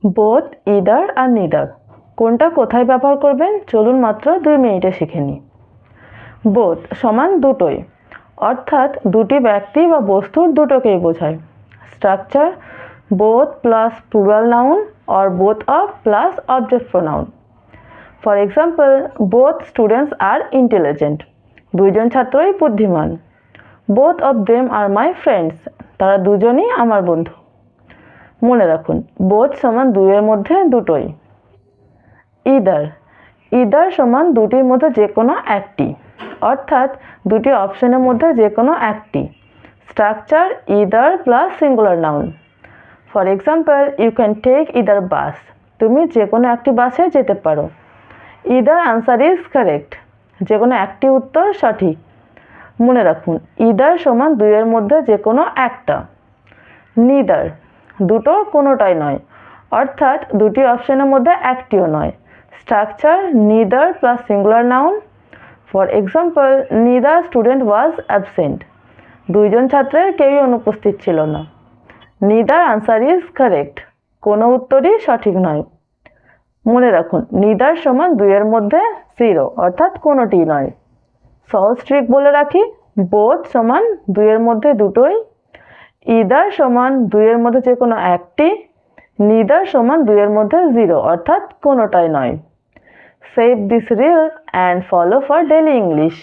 Both, either আর neither কোনটা কোথায় ব্যবহার করবেন চলুন মাত্র 2 মিনিটে শিখে নিই। বোথ সমান দুটোই, অর্থাৎ দুটি ব্যক্তি বা বস্তুর দুটোকেই বোঝায়। Structure both plus plural noun or both of plus object pronoun. For example, both students are intelligent. দুইজন ছাত্রই বুদ্ধিমান। Both of them are my friends. তারা দুজনই আমার বন্ধু। মনে রাখুন both সমান দুইয়ের মধ্যে দুটোই। either সমান দুটির মধ্যে যে কোনো একটি, অর্থাৎ দুটি অপশনের মধ্যে যে কোনো একটি। Structure either plus singular noun. For example, you can take either bus. তুমি যে কোনো একটি বাসে যেতে পারো। Either answer is correct. যে কোনো একটি উত্তর সঠিক। মনে রাখুন ইদার সমান দুইয়ের মধ্যে যে কোনো একটা। নিদার দুটো কোনোটাই নয়, অর্থাৎ দুটি অপশনের মধ্যে একটিও নয়। Structure neither plus singular noun. For example, neither student was absent. দুইজন ছাত্রের কেউই অনুপস্থিত ছিল না। Neither answer is correct. কোনো উত্তরই সঠিক নয়। মনে রাখুন নিদার সমান দুইয়ের মধ্যে 0, অর্থাৎ কোনোটি নয়। সহজ ট্রিক বলে রাখি, বোথ সমান দুইয়ের মধ্যে দুটোই, ইদার সমান দুইয়ের মধ্যে যে কোনো একটি, নিদার সমান দুইয়ের মধ্যে 0, অর্থাৎ কোনোটাই নয়। Save this reel and follow for daily English.